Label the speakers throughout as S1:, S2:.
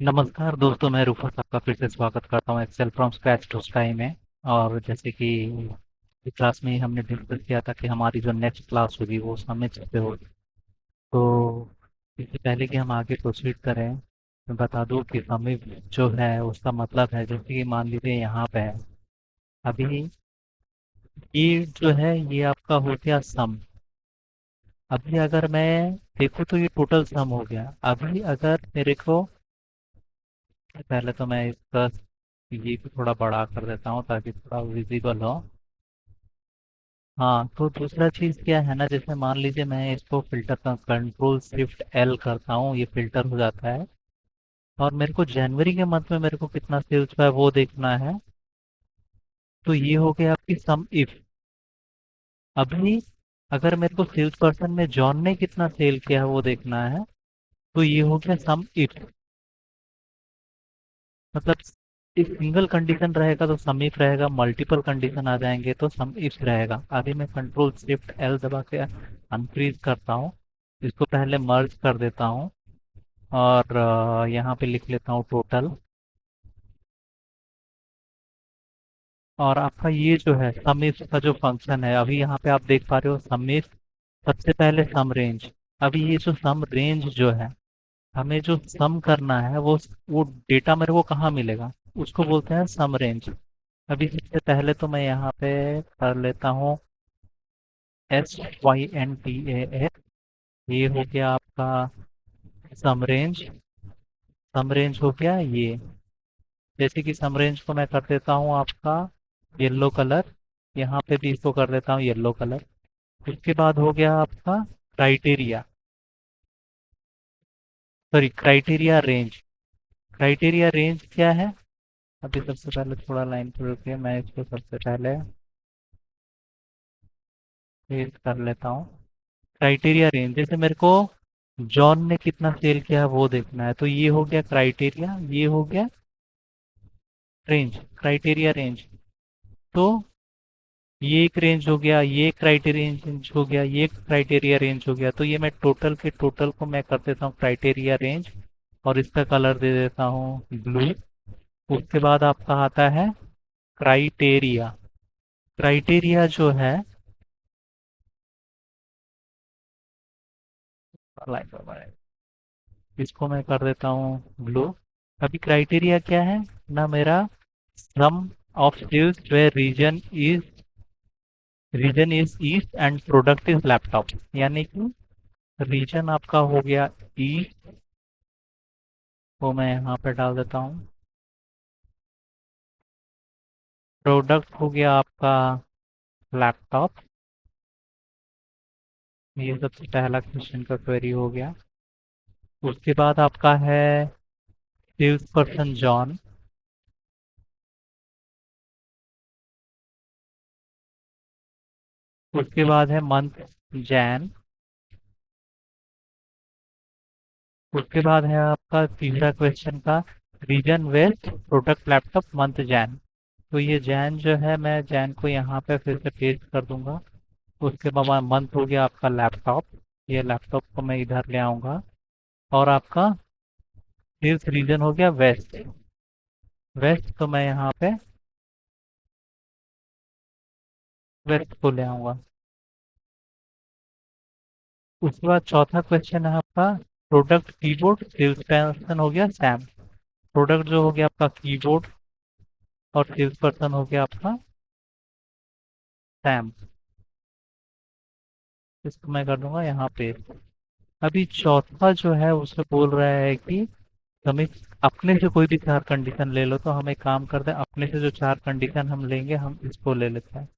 S1: नमस्कार दोस्तों, मैं रूफस आपका फिर से स्वागत करता हूँ Excel from scratch to sky में। और जैसे कि इस क्लास में ही हमने डिस्कस किया था कि हमारी जो नेक्स्ट क्लास होगी वो समिट पे होगी। तो इससे पहले कि हम आगे प्रोसीड करें, मैं बता दूं कि समिट जो है उसका मतलब है, जैसे कि मान लीजिए यहाँ पे है अभी ये जो है ये आपका हो गया सम। अभी अगर मैं देखूँ तो ये टोटल सम हो गया। अभी अगर मेरे को पहले तो मैं इसका ये भी थोड़ा बड़ा कर देता हूँ ताकि थोड़ा विजिबल हो। हाँ, तो दूसरा चीज़ क्या है ना, जैसे मान लीजिए मैं इसको फिल्टर का कंट्रोल शिफ्ट एल करता हूँ, ये फिल्टर हो जाता है। और मेरे को जनवरी के मंथ में मेरे को कितना सेल्स हुआ है वो देखना है। तो ये हो गया आपकी सम इफ। अभी अगर मेरे को सेल्स पर्सन में जॉन ने कितना सेल किया है वो देखना है। तो ये हो गया सम इफ। मतलब एक सिंगल कंडीशन रहेगा तो सम इफ रहेगा, मल्टीपल कंडीशन आ जाएंगे तो सम इफ रहेगा। अभी मैं कंट्रोल शिफ्ट एल दबा के अनफ्रीज करता हूँ, इसको पहले मर्ज कर देता हूँ। और यहाँ पे लिख लेता हूँ टोटल। और आपका ये जो है सम इफ का जो फंक्शन है, अभी यहाँ पे आप देख पा रहे हो सम इफ सबसे पहले सम रेंज। अभी ये जो सम रेंज जो है, हमें जो सम करना है वो डेटा मेरे को कहाँ मिलेगा, उसको बोलते हैं सम रेंज। अभी सबसे पहले तो मैं यहाँ पे कर लेता हूँ SYNTAX। ये हो गया आपका सम रेंज। सम रेंज हो गया ये। जैसे कि सम रेंज को मैं कर देता हूँ आपका येलो कलर, यहाँ पे भी इसको कर देता हूँ येलो कलर। उसके बाद हो गया आपका criteria, sorry criteria range. Criteria range क्या है? अभी सबसे पहले थोड़ा लाइन पर रुकिए, मैं इसको सबसे पहले पेस्ट कर लेता हूँ। क्राइटेरिया रेंज जैसे मेरे को जॉन ने कितना सेल किया है वो देखना है, तो ये हो गया क्राइटेरिया, ये हो गया रेंज, क्राइटेरिया रेंज। तो ये एक रेंज हो गया, ये क्राइटेरिया रेंज हो गया, ये क्राइटेरिया रेंज हो गया। तो ये मैं टोटल के टोटल को मैं कर देता हूँ क्राइटेरिया रेंज। और इसका कलर दे देता हूँ ब्लू। उसके बाद आपका आता है क्राइटेरिया। क्राइटेरिया जो है, इसको मैं कर देता हूँ ब्लू। अभी क्राइटेरिया क्या है ना मेरा, sum of sales where region is east and product is laptop. यानी कि रीजन आपका हो गया ईस्ट, वो मैं यहाँ पे डाल देता हूँ। प्रोडक्ट हो गया आपका लैपटॉप। ये सबसे पहला क्वेश्चन का क्वेरी हो गया। उसके बाद आपका है सेल्स पर्सन जॉन। उसके बाद है मंथ जैन। उसके बाद है आपका तीसरा क्वेश्चन का region west product laptop month Jan. तो ये जैन जो है मैं जैन को यहाँ पे फिर से पेस्ट कर दूंगा। उसके बाद मंथ हो गया आपका लैपटॉप, ये लैपटॉप को मैं इधर ले आऊंगा। और आपका सेल्स रीजन हो गया वेस्ट। वेस्ट तो मैं यहाँ पे वेस्ट को ले आऊंगा। उसके बाद चौथा क्वेश्चन है आपका प्रोडक्ट कीबोर्ड, सेल्स पर्सन हो गया सैम। प्रोडक्ट जो हो गया आपका कीबोर्ड और सेल्स पर्सन हो गया आपका सैम। इसको मैं कर दूंगा यहाँ पे। अभी चौथा जो है उसे बोल रहा है कि हमें अपने से कोई भी चार कंडीशन ले लो। तो हम एक काम करते हैं, अपने से जो चार कंडीशन हम लेंगे हम इसको ले लेते हैं।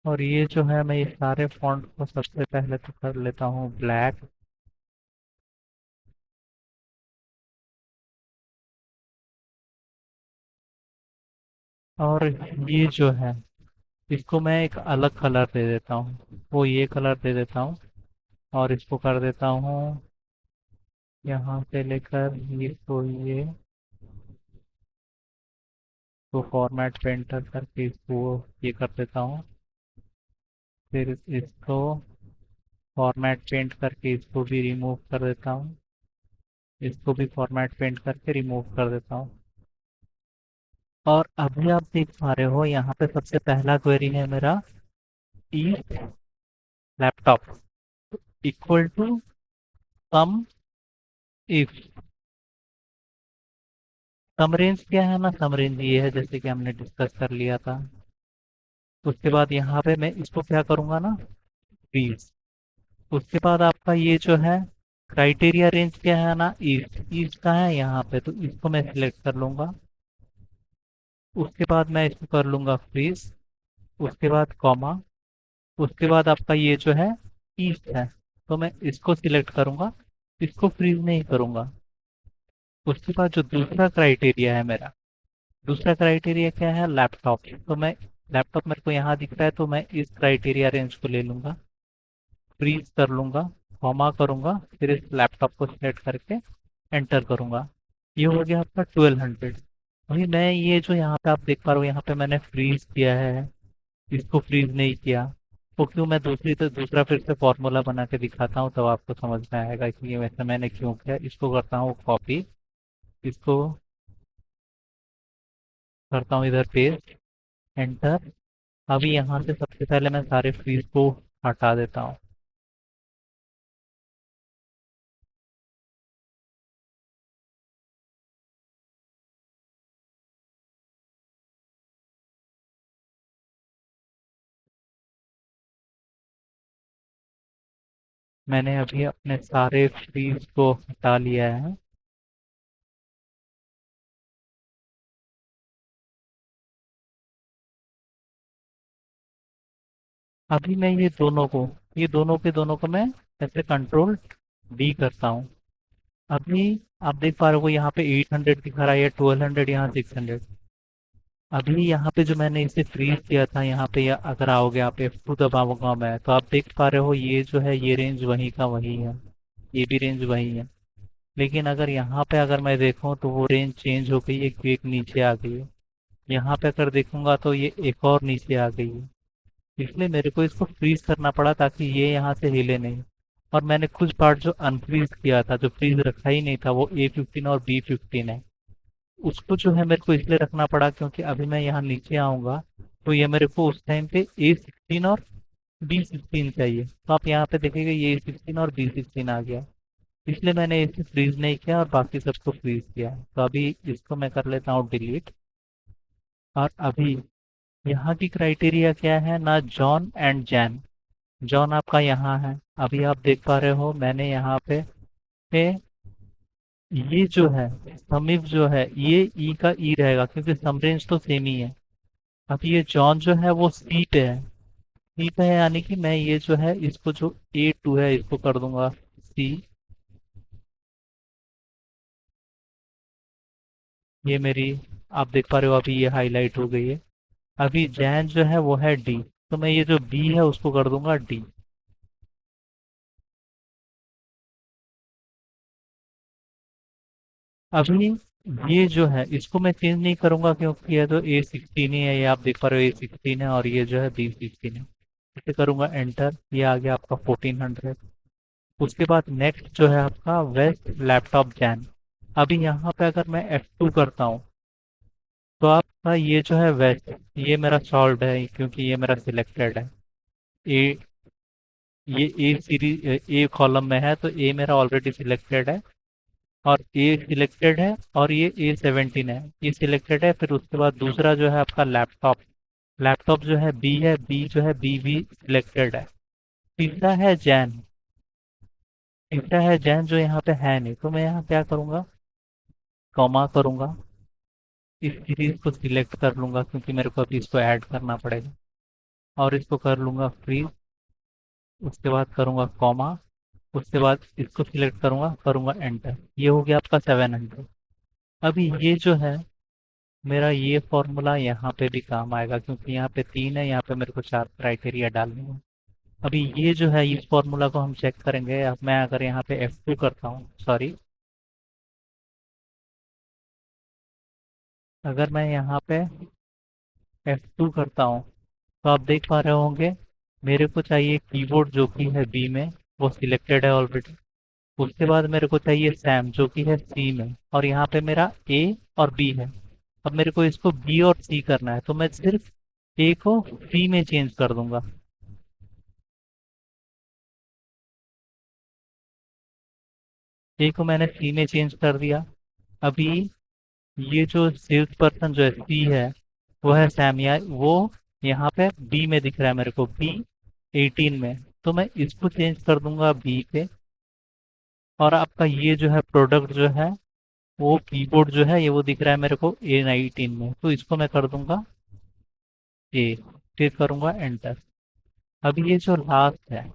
S1: और ये जो है मैं ये सारे फॉन्ट को सबसे पहले तो कर लेता हूँ ब्लैक। और ये जो है इसको मैं एक अलग कलर दे देता हूँ, वो ये कलर दे देता हूँ। और इसको कर देता हूँ यहाँ से लेकर ये तो तो फॉर्मेट पे एंटर करके इसको ये कर देता हूँ। फिर इसको फॉर्मेट पेंट करके इसको भी रिमूव कर देता हूँ। इसको भी फॉर्मेट पेंट करके रिमूव कर देता हूँ। और अभी आप देख पा रहे हो यहाँ पे सबसे पहला क्वेरी है मेरा, if laptop equal to sum if. Sum range क्या है ना, सम रेंज ये है जैसे कि हमने डिस्कस कर लिया था। उसके बाद यहाँ पे मैं इसको क्या करूँगा ना, फ्रीज। उसके बाद आपका ये जो है क्राइटेरिया रेंज क्या है ना, ईस्ट। ईस्ट का है यहाँ पे, तो इसको मैं सिलेक्ट कर लूँगा। उसके बाद मैं इसको कर लूँगा फ्रीज। उसके बाद कॉमा। उसके बाद आपका ये जो है ईस्ट है, तो मैं इसको सिलेक्ट करूँगा, इसको फ्रीज नहीं करूँगा। उसके बाद जो दूसरा क्राइटेरिया है मेरा, दूसरा क्राइटेरिया क्या है, लैपटॉप। तो मैं लैपटॉप मेरे को यहाँ दिख रहा है, तो मैं इस क्राइटेरिया रेंज को ले लूँगा, फ्रीज कर लूँगा, कॉमा करूँगा, फिर इस लैपटॉप को सिलेक्ट करके एंटर करूँगा। ये हो गया आपका 1200। वही मैं ये जो यहाँ पे आप देख पा रहे हो, यहाँ पे मैंने फ्रीज किया है, इसको फ्रीज नहीं किया। तो क्यों, मैं दूसरा फिर से फॉर्मूला बना के दिखाता हूँ, तब आपको समझ में आएगा कि ये वैसे मैंने क्यों किया। इसको करता हूँ कॉपी, इसको करता हूँ इधर पेस्ट, एंटर। अभी यहाँ से सबसे पहले मैं सारे फ्रीज को हटा देता हूँ। मैंने अभी अपने सारे फ्रीज को हटा लिया है। अभी मैं ये दोनों के दोनों को मैं ऐसे कंट्रोल डी करता हूँ। अभी आप देख पा रहे हो यहाँ पे 800 दिखा रहा है, 1200, यहाँ 600। अभी यहाँ पे जो मैंने इसे फ्रीज किया था, यहाँ पे या अगर आओगे आप F2 दबाऊंगा मैं, तो आप देख पा रहे हो ये जो है ये रेंज वही का वही है, ये भी रेंज वही है। लेकिन अगर यहाँ पे अगर मैं देखूँ तो वो रेंज चेंज हो गई है, कि एक नीचे आ गई है। यहाँ पे अगर देखूंगा तो ये एक और नीचे आ गई है। इसलिए मेरे को इसको फ्रीज करना पड़ा ताकि ये यहाँ से हिले नहीं। और मैंने कुछ पार्ट जो अनफ्रीज किया था, जो फ्रीज रखा ही नहीं था, वो A15 और B15 है। उसको जो है मेरे को इसलिए रखना पड़ा क्योंकि अभी मैं यहाँ नीचे आऊंगा, तो ये मेरे को उस टाइम पे A16 और B16 चाहिए। तो आप यहाँ पे देखेंगे ये A16 और B16 आ गया। इसलिए मैंने इसे फ्रीज नहीं किया और बाकी सबको फ्रीज किया। तो अभी इसको मैं कर लेता हूँ डिलीट। और अभी यहाँ की क्राइटेरिया क्या है ना, जॉन एंड जैन। जॉन आपका यहाँ है। अभी आप देख पा रहे हो मैंने यहाँ पे ये जो है समीप जो है, ये ई का ई रहेगा क्योंकि सम रेंज तो सेम ही है। अब ये जॉन जो है वो सी पे है। सी पे है यानी कि मैं ये जो है इसको जो A2 है इसको कर दूंगा सी। ये मेरी, आप देख पा रहे हो अभी ये हाईलाइट हो गई है। अभी जैन जो है वो है डी, तो मैं ये जो बी है उसको कर दूंगा डी। अभी ये जो है इसको मैं चेंज नहीं करूंगा क्योंकि ये तो A16 ही है, ये आप देख पा रहे हो A16 है, और ये जो है B16 है। इसे करूंगा एंटर, ये आ गया आपका 1400। उसके बाद नेक्स्ट जो है आपका वेस्ट लैपटॉप जैन। अभी यहाँ पे अगर मैं F2 करता हूँ, तो आपका ये जो है वेस्ट, ये मेरा सॉल्व है क्योंकि ये मेरा सिलेक्टेड है। ए, ये ए सीरीज ए कॉलम में है, तो ए मेरा ऑलरेडी सिलेक्टेड है। और ए सिलेक्टेड है, और ये A17 है, ये सिलेक्टेड है। फिर उसके बाद दूसरा जो है आपका लैपटॉप, लैपटॉप जो है बी है, बी जो है बी भी सिलेक्टेड है। तीसरा है जैन, तीसरा है जैन जो यहाँ पे है नहीं, तो मैं यहाँ क्या करूँगा, कॉमा करूँगा, इस सीरीज को सिलेक्ट कर लूंगा क्योंकि मेरे को अभी इसको ऐड करना पड़ेगा। और इसको कर लूंगा फ्रीज। उसके बाद करूँगा कॉमा। उसके बाद इसको सिलेक्ट करूँगा, करूँगा एंटर। ये हो गया आपका 700। अभी ये जो है मेरा ये फॉर्मूला यहाँ पे भी काम आएगा क्योंकि यहाँ पे 3 है, यहाँ पे मेरे को 4 क्राइटेरिया डालने हैं। अभी ये जो है इस फॉर्मूला को हम चेक करेंगे। अब मैं अगर यहाँ पे F2 करता हूँ, सॉरी, अगर मैं यहाँ पे F2 करता हूँ, तो आप देख पा रहे होंगे मेरे को चाहिए कीबोर्ड जो कि है बी में। वो सिलेक्टेड है ऑलरेडी। उसके बाद मेरे को चाहिए सैम जो कि है सी में, और यहाँ पे मेरा ए और बी है। अब मेरे को इसको बी और सी करना है, तो मैं सिर्फ ए को सी में चेंज कर दूंगा। ए को मैंने सी में चेंज कर दिया। अभी ये जो सेल्स पर्सन जो है सी है, वो है सैम, या वो यहाँ पे बी में दिख रहा है मेरे को, बी 18 में। तो मैं इसको चेंज कर दूंगा बी पे। और आपका ये जो है प्रोडक्ट जो है, वो कीबोर्ड जो है ये वो दिख रहा है मेरे को A19 में, तो इसको मैं कर दूंगा ए। फिर करूंगा एंटर। अब ये जो लास्ट है,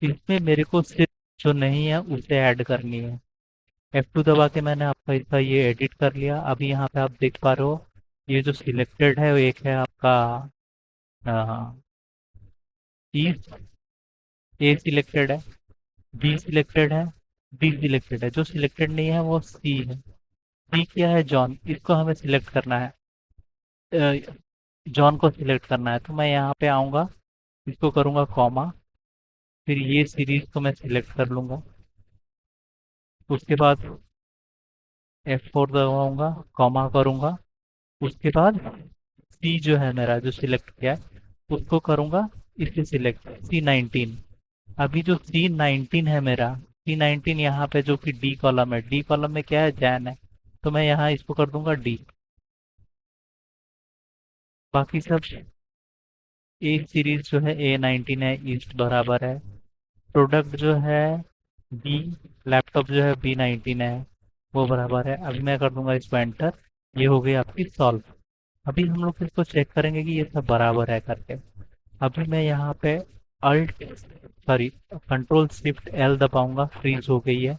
S1: इसमें मेरे को सिर्फ जो नहीं है उसे ऐड करनी है। F2 दबा के मैंने आपका इसका ये एडिट कर लिया। अभी यहाँ पे आप देख पा रहे हो, ये जो सिलेक्टेड है वो एक है आपका ईस्ट, ए सिलेक्टेड है, बी सिलेक्टेड है, डी सिलेक्टेड है। जो सिलेक्टेड नहीं है वो सी है। सी क्या है? जॉन। इसको हमें सिलेक्ट करना है, जॉन को सिलेक्ट करना है। तो मैं यहाँ पे आऊँगा, इसको करूँगा कॉमा, फिर ये सीरीज को मैं सिलेक्ट कर लूँगा। उसके बाद F4 दबाऊंगा, कॉमा करूँगा। उसके बाद सी जो है मेरा जो सिलेक्ट किया है, उसको करूँगा इसे सिलेक्ट, C19। अभी जो C19 है मेरा, C19 यहाँ पे जो कि डी कॉलम है, डी कॉलम में क्या है? जैन है। तो मैं यहाँ इसको कर दूंगा डी। बाकी सब ए सीरीज जो है A19 है, ईस्ट बराबर है। प्रोडक्ट जो है बी, लैपटॉप जो है B19 है, वो बराबर है। अभी मैं कर दूंगा इसको एंटर। ये हो गई आपकी सॉल्व। अभी हम लोग इसको चेक करेंगे कि ये सब बराबर है करके। अभी मैं यहाँ पे alt sorry control shift L दबाऊंगा, फ्रीज हो गई है।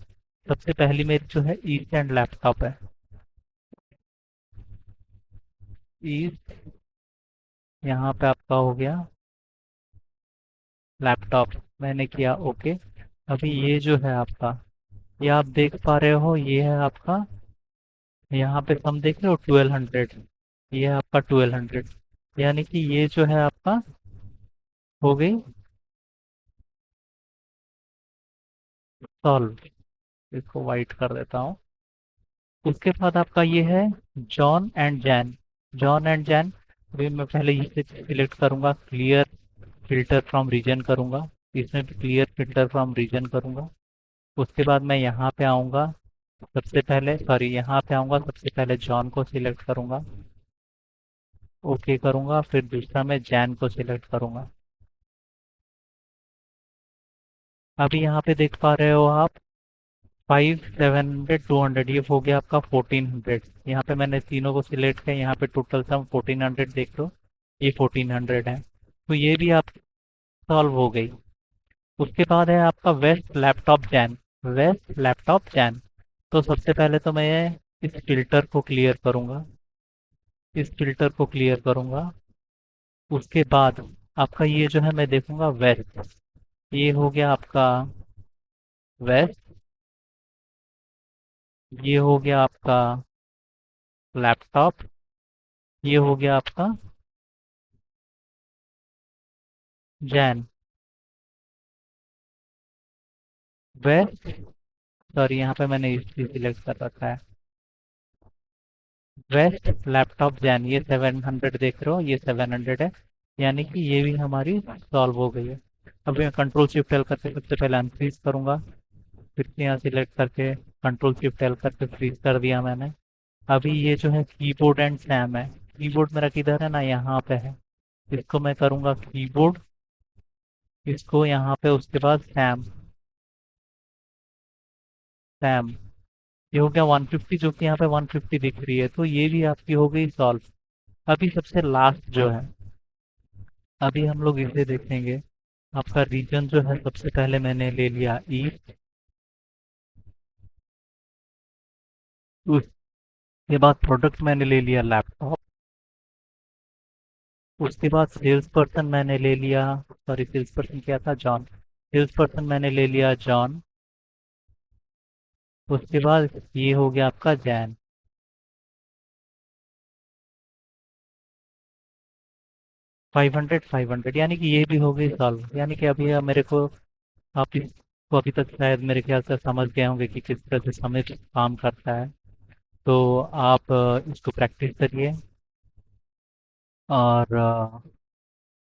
S1: सबसे पहली मेरी जो है ईस्ट एंड लैपटॉप है। ईस्ट, यहाँ पे आपका हो गया लैपटॉप, मैंने किया ओके। अभी ये जो है आपका, ये आप देख पा रहे हो, ये है आपका, यहाँ पे सम देख रहे हो 1200, ये है आपका 1200। यानी कि ये जो है आपका हो गई सॉल्व। इसको वाइट कर देता हूँ। उसके बाद आपका ये है John and Jain. John and Jain, अभी मैं पहले इसे सिलेक्ट करूंगा, क्लियर फिल्टर फ्रॉम रीजन करूंगा। इसमें भी क्लियर फिल्टर फ्रॉम रीजन करूंगा। उसके बाद मैं यहाँ पे आऊँगा, सबसे पहले सॉरी यहाँ पे आऊँगा, सबसे पहले जॉन को सिलेक्ट करूंगा, ओके करूंगा। फिर दूसरा मैं जैन को सिलेक्ट करूंगा। अभी यहाँ पे देख पा रहे हो आप, 5 700 200, ये हो गया आपका 1400। यहाँ पे मैंने तीनों को सिलेक्ट किया, यहाँ पे टोटल सम 1400 देख लो, ये 1400 है। तो ये भी आप सॉल्व हो गई। उसके बाद है आपका west laptop Jan. West laptop Jan, तो सबसे पहले तो मैं इस फिल्टर को क्लियर करूंगा, इस फिल्टर को क्लियर करूंगा। उसके बाद आपका ये जो है मैं देखूंगा वेस्ट, ये हो गया आपका वेस्ट, ये हो गया आपका लैपटॉप, ये हो गया आपका जैन। वेस्ट सॉरी यहाँ पे मैंने इसलिए सिलेक्ट कर रखा है, वेस्ट लैपटॉप जैन, ये 700 देख रहे हो, ये 700 है। यानी कि ये भी हमारी सॉल्व हो गई है। अभी मैं कंट्रोल शिफ्ट एल करके सबसे पहले अनफ्रीज करूंगा, फिर से यहाँ सिलेक्ट करके कंट्रोल शिफ्ट एल करके फ्रीज कर दिया मैंने। अभी ये जो है कीबोर्ड एंड सैम है, कीबोर्ड मेरा किधर है ना, यहाँ पे है। इसको मैं करूंगा कीबोर्ड, इसको यहाँ पे, उसके बाद सैम, सैम, ये हो गया 150, जो कि यहाँ पे 150 दिख रही है, तो ये भी आपकी हो गई सॉल्व। अभी सबसे लास्ट जो है, अभी हम लोग इसे देखेंगे। आपका रीजन जो है, सबसे पहले मैंने ले लिया ईस्ट, उसके बाद प्रोडक्ट मैंने ले लिया लैपटॉप, उसके बाद सेल्स पर्सन मैंने ले लिया, सॉरी सेल्स पर्सन क्या था? जॉन। सेल्स पर्सन मैंने ले लिया जॉन। उसके बाद ये हो गया आपका जैन। 500 500, यानी कि ये भी हो गई सॉल्व। यानी कि अभी मेरे को आप इसको अभी तक शायद मेरे ख्याल से समझ गए होंगे कि किस तरह से समय काम करता है। तो आप इसको प्रैक्टिस करिए, और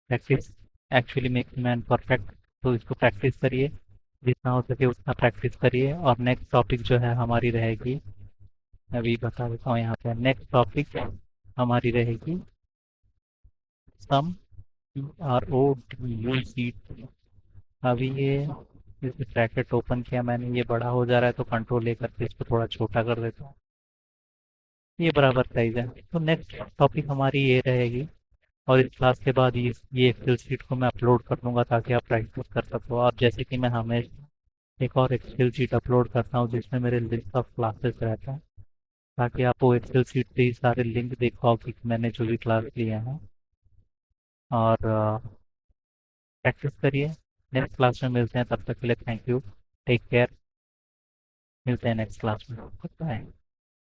S1: practice actually makes man perfect. तो इसको प्रैक्टिस करिए, जितना हो सके उतना प्रैक्टिस करिए। और नेक्स्ट टॉपिक जो है हमारी रहेगी, अभी बता देता हूँ यहाँ पे, नेक्स्ट टॉपिक हमारी रहेगी सम, RODUCT। अभी ये इस ब्रैकेट ओपन किया मैंने, ये बड़ा हो जा रहा है तो कंट्रोल लेकर के इसको थोड़ा छोटा कर देता हूँ। ये बराबर साइज है। तो नेक्स्ट टॉपिक हमारी ये रहेगी, और इस क्लास के बाद ये एक्सेल शीट को मैं अपलोड कर दूंगा ताकि आप प्रैक्टिस कर सको। और जैसे कि मैं हमेशा एक और एक्सेल शीट अपलोड करता हूँ जिसमें मेरे लिस्ट ऑफ क्लासेस रहता है, ताकि आप वो एक्सेल शीट से ही सारे लिंक देख पाओ कि मैंने जो भी क्लास लिए हैं। और प्रैक्टिस करिए। नेक्स्ट क्लास में मिलते हैं, तब तक के लिए थैंक यू, टेक केयर। मिलते हैं नेक्स्ट क्लास में, बाय।